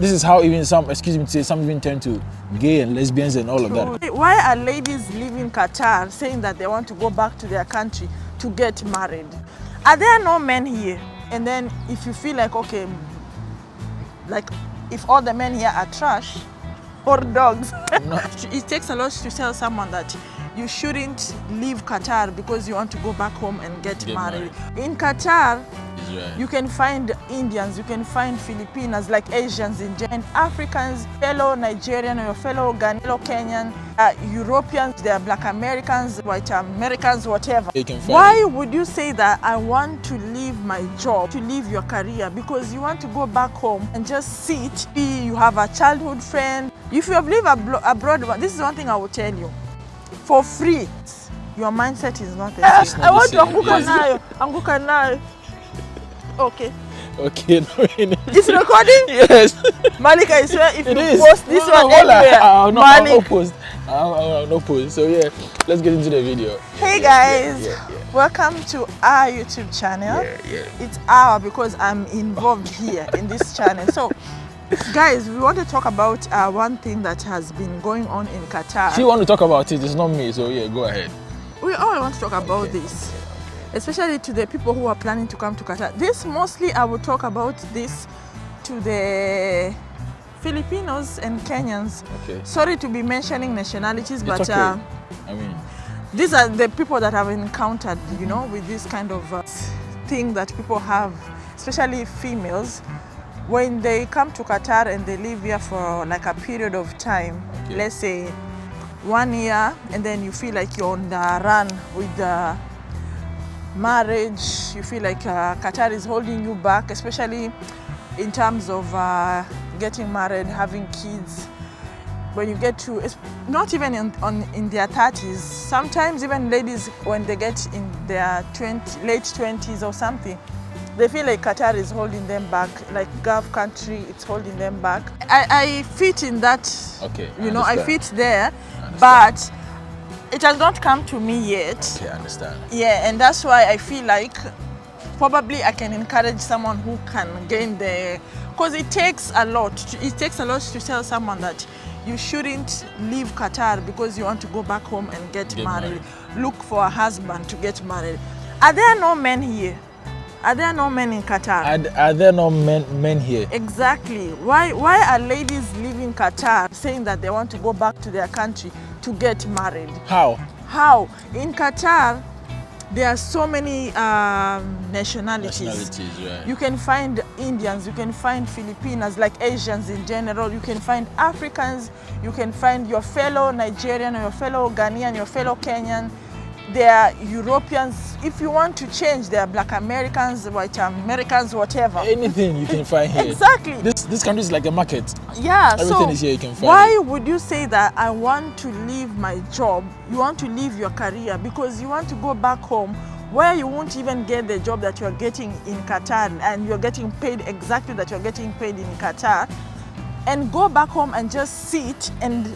This is how even some, excuse me to say, some even turn to gay and lesbians and all of that. Why are ladies leaving Qatar saying that they want to go back to their country to get married? Are there no men here? And then if you feel like, okay, like if all the men here are trash or dogs, No. it takes a lot to tell someone that you shouldn't leave Qatar because you want to go back home and get married. In Qatar, Right. you can find Indians, you can find Filipinas, like Asians in general, and Africans, fellow Nigerian or fellow Ghanaian, fellow Kenyan, Europeans, they are Black Americans, white Americans, whatever. Why would you say that I want to leave my job, to leave your career, because you want to go back home and just sit? You have a childhood friend. If you have lived abroad, this is one thing I will tell you. For free, your mindset is not the same. I want to anguka nayo. Okay. Okay. No, it's recording? Yes. Malik, I swear, if it you is. post this one anywhere, I'll Malik. post. I'll no post. So yeah, let's get into the video. Hey guys, welcome to our YouTube channel. It's our because I'm involved here in this channel. So guys, we want to talk about one thing that has been going on in Qatar. If you want to talk about it, it's not me. So yeah, go ahead. We all want to talk about this. Especially to the people who are planning to come to Qatar. This mostly I will talk about this to the Filipinos and Kenyans. Okay. Sorry to be mentioning nationalities, but okay. I mean, these are the people that I've encountered, you know, with this kind of thing that people have, especially females, when they come to Qatar and they live here for like a period of time, let's say 1 year, and then you feel like you're on the run with the marriage, you feel like Qatar is holding you back, especially in terms of getting married, having kids. When you get to, it's not even in their 30s, sometimes even ladies when they get in their late 20s or something, they feel like Qatar is holding them back, like Gulf country, it's holding them back. I fit in that, you know, I fit there, but it has not come to me yet. Okay, I understand. Yeah, and that's why I feel like probably I can encourage someone who can gain the, because it takes a lot. It takes a lot to tell someone that you shouldn't leave Qatar because you want to go back home and get married. Look for a husband to get married. Are there no men here? Are there no men in Qatar? Are there no men here? Exactly. Why are ladies leaving Qatar saying that they want to go back to their country to get married? How? In Qatar, there are so many nationalities. Right. You can find Indians, you can find Filipinas, like Asians in general. You can find Africans, you can find your fellow Nigerian, your fellow Ghanaian, your fellow Kenyan. There are Europeans. If you want to change, there are Black Americans, white Americans, whatever. Anything you can find here. Exactly. This country is like a market. Yeah. Everything is here, you can find why would you say that I want to leave my job? You want to leave your career because you want to go back home where you won't even get the job that you're getting in Qatar and you're getting paid exactly that you're getting paid in Qatar, and go back home and just sit, and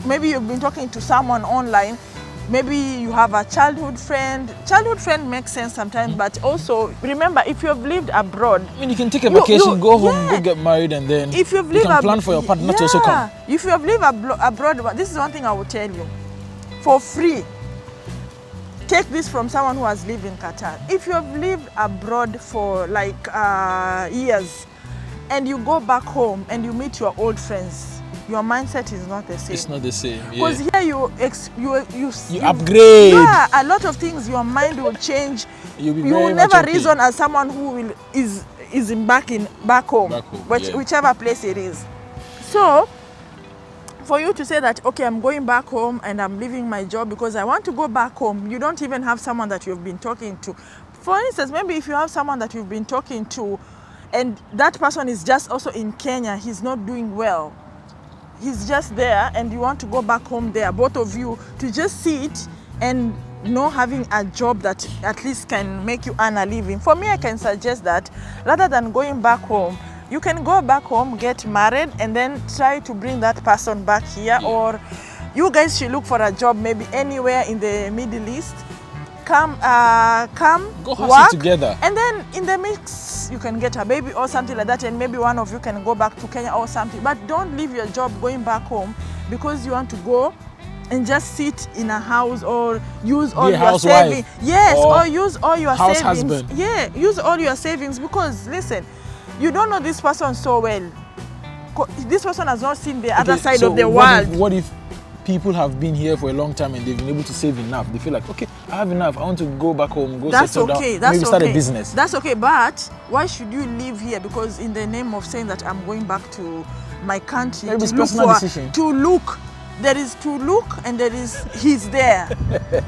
maybe you've been talking to someone online. Maybe you have a childhood friend. Childhood friend makes sense sometimes, but also remember, if you have lived abroad, I mean, you can take a vacation, go home, go get married, and then if you've you can plan for your partner to also come. If you have lived abroad, this is one thing I will tell you, for free. Take this from someone who has lived in Qatar. If you have lived abroad for like years, and you go back home and you meet your old friends, your mindset is not the same. It's not the same. Because here you upgrade. Yeah, a lot of things. Your mind will change. You will never reason as someone who is back home, whichever place it is. So, for you to say that, okay, I'm going back home and I'm leaving my job because I want to go back home, you don't even have someone that you've been talking to. For instance, maybe if you have someone that you've been talking to, and that person is just also in Kenya, he's not doing well. He's just there and you want to go back home there, both of you, to just sit and not having a job that at least can make you earn a living. For me, I can suggest that rather than going back home, you can go back home, get married, and then try to bring that person back here. Or you guys should look for a job maybe anywhere in the Middle East. Come go work together, and then in the mix yes, you can get a baby or something like that, and maybe one of you can go back to Kenya or something. But don't leave your job going back home because you want to go and just sit in a house or use all your savings. Yes, or use all your savings. Husband. Yeah, use all your savings because listen, you don't know this person so well. This person has not seen the other side of the world. What if people have been here for a long time and they've been able to save enough? They feel like, okay, I have enough. I want to go back home, settle down, maybe start a business. That's okay, but why should you live here? Because in the name of saying that I'm going back to my country maybe it's personal decision. There is to look and there is he's there.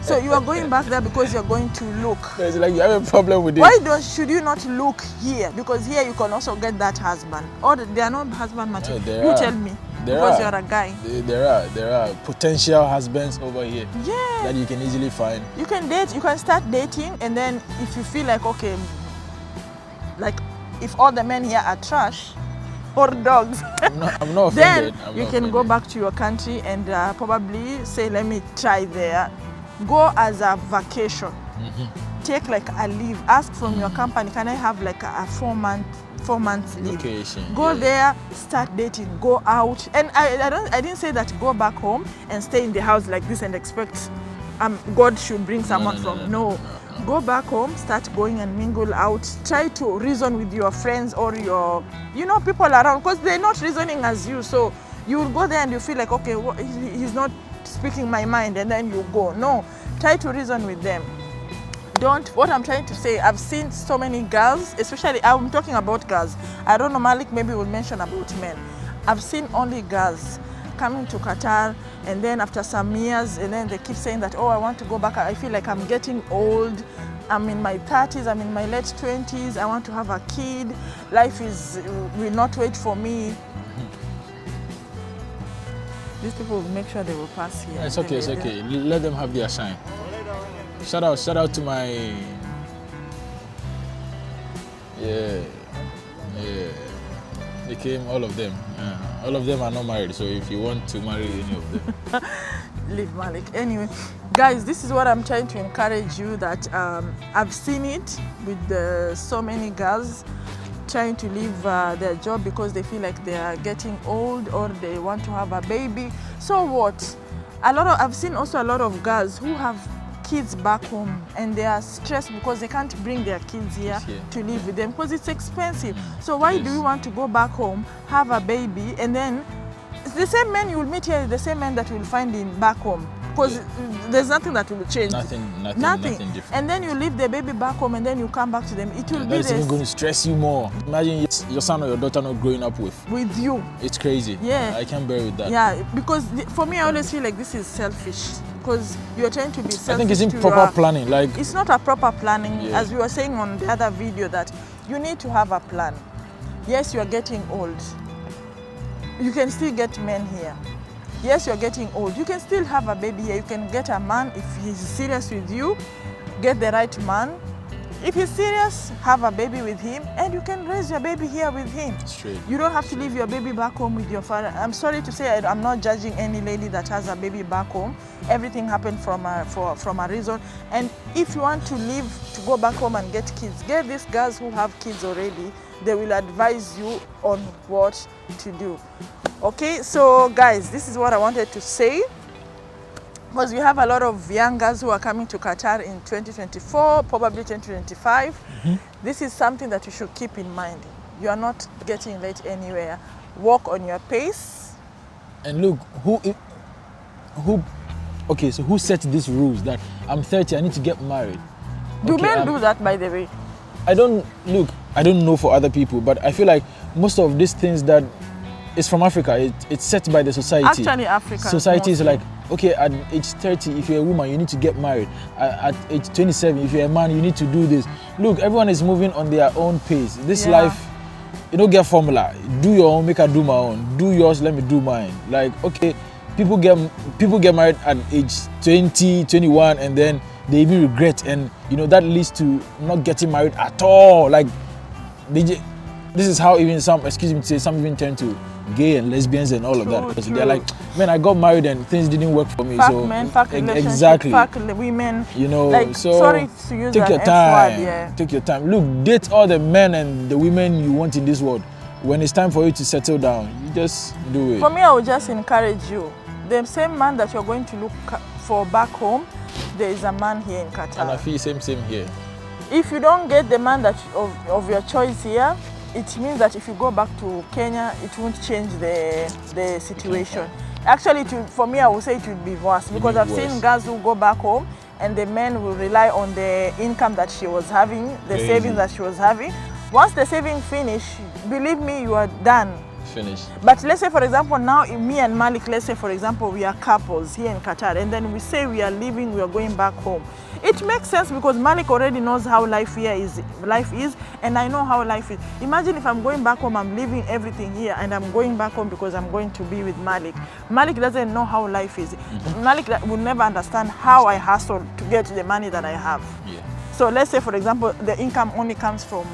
So you are going back there because you're going to look. It's like you have a problem with it. Why should you not look here? Because here you can also get that husband. Or they are not husband material. You tell me. Because you're a guy. There are potential husbands over here. Yeah. That you can easily find. You can date. You can start dating, and then if you feel like okay, like if all the men here are trash or dogs, I'm not offended. Then you can go back to your country and probably say, let me try there. Go as a vacation. Take like a leave. Ask from your company, can I have like a 4 months leave? Vacation. Go there, start dating, go out. And I didn't say that go back home and stay in the house like this and expect God should bring someone No. Go back home, start going and mingle out. Try to reason with your friends or your, people around, because they're not reasoning as you. So you will go there and you feel like, okay, he's not speaking my mind, and then you go. No, try to reason with them. What I'm trying to say, I've seen so many girls, especially, I'm talking about girls. I don't know, Malik maybe will mention about men. I've seen only girls coming to Qatar, and then after some years, and then they keep saying that, oh, I want to go back. I feel like I'm getting old. I'm in my 30s, I'm in my late 20s. I want to have a kid. Life will not wait for me. These people will make sure they will pass here. It's okay, it's okay. Let them have their shine. Shout out to my... Yeah. They came, all of them. All of them are not married, so if you want to marry any of them, leave Malik. Anyway, guys, this is what I'm trying to encourage you, that I've seen it with so many girls trying to leave their job because they feel like they are getting old or they want to have a baby. So what? I've seen also a lot of girls who have kids back home and they are stressed because they can't bring their kids here to live with them because it's expensive. So why do you want to go back home, have a baby, and then the same men you will meet here is the same men that you will find in back home, because there's nothing that will change. Nothing different. And then you leave the baby back home and then you come back to them. It will be that's even going to stress you more. Imagine your son or your daughter not growing up with you. It's crazy. Yeah. I can't bear with that. Yeah, because for me, I always feel like this is selfish. Because you're trying to be selfish. I think it's improper planning. Like, it's not a proper planning, as we were saying on the other video, that you need to have a plan. Yes, you're getting old. You can still get men here. Yes, you're getting old. You can still have a baby here. You can get a man if he's serious with you. Get the right man. If he's serious, have a baby with him, and you can raise your baby here with him. Straight. You don't have to leave your baby back home with your father. I'm sorry to say, I'm not judging any lady that has a baby back home. Everything happened from a reason. And if you want to leave, to go back home and get kids, get these girls who have kids already. They will advise you on what to do. Okay, so guys, this is what I wanted to say. Because we have a lot of young girls who are coming to Qatar in 2024, probably 2025. This is something that you should keep in mind. You are not getting late anywhere. Walk on your pace. And look, okay, so who set these rules that I'm 30, I need to get married? Do men do that, by the way? I don't know for other people, but I feel like most of these things that is from Africa, it's set by the society. Actually, Africa. Society is like, okay, at age 30, if you're a woman, you need to get married. At age 27, if you're a man, you need to do this. Look, everyone is moving on their own pace. This life, you don't get formula. Do your own, make I do my own. Do yours, let me do mine. Like, okay, people get married at age 20, 21, and then they even regret, and that leads to not getting married at all. Like, this is how even some even turn to gay and lesbians and all of that. Because they're like, man, I got married and things didn't work for me. Fuck so men, fuck exactly. Fuck women. You know, like, so sorry to use take that your time. F-word, yeah. Take your time. Look, date all the men and the women you want in this world. When it's time for you to settle down, you just do it. For me, I would just encourage you. The same man that you're going to look for back home, there is a man here in Qatar. And I feel same here. If you don't get the man that of your choice here, it means that if you go back to Kenya, it won't change the situation. Actually, for me, I would say it would be worse because I've seen girls who go back home and the men will rely on the income that she was having, the savings that she was having. Once the saving finish, believe me, you are done. Finished. But let's say, for example, now me and Malik, let's say, for example, we are couples here in Qatar, and then we say we are leaving, we are going back home. It makes sense because Malik already knows how life here is, and I know how life is. Imagine if I'm going back home, I'm leaving everything here, and I'm going back home because I'm going to be with Malik. Malik doesn't know how life is. Malik will never understand how I hustle to get the money that I have. Yeah. So let's say, for example, the income only comes from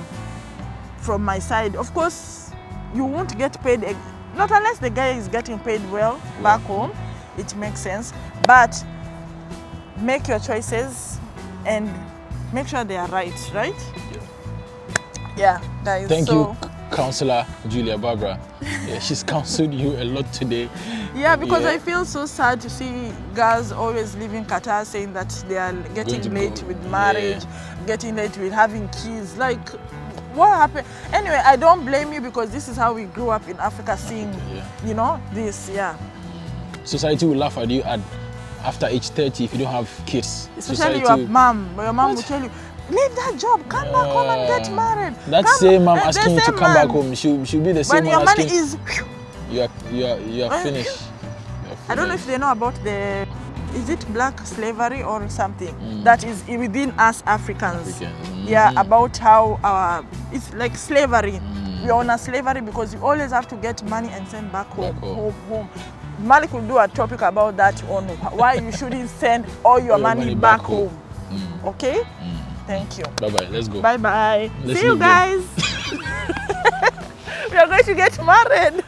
my side. Of course, you won't get paid, not unless the guy is getting paid well back home, it makes sense. But make your choices and make sure they are right? Yeah, guys. Thank you, Counselor Julia Barbara. Yeah, she's counseled you a lot today. Yeah, because I feel so sad to see girls always leaving Qatar saying that they are getting late with marriage, getting late with having kids. Like, what happened? Anyway, I don't blame you because this is how we grew up in Africa, seeing, you know, this, Society will laugh at you after age 30 if you don't have kids. Especially your mom. Your mom will tell you, leave that job, come back home and get married. That same mom asking you to come back home, she'll be the same when your money is... You are finished. I don't know if they know about is it black slavery or something that is within us Africans. Yeah, about how it's like slavery. We're on a slavery because you always have to get money and send back home. Malik will do a topic about that on why you shouldn't send all your money back home. Okay? Thank you. Bye-bye. Let's go. Bye-bye. See you guys. We are going to get married.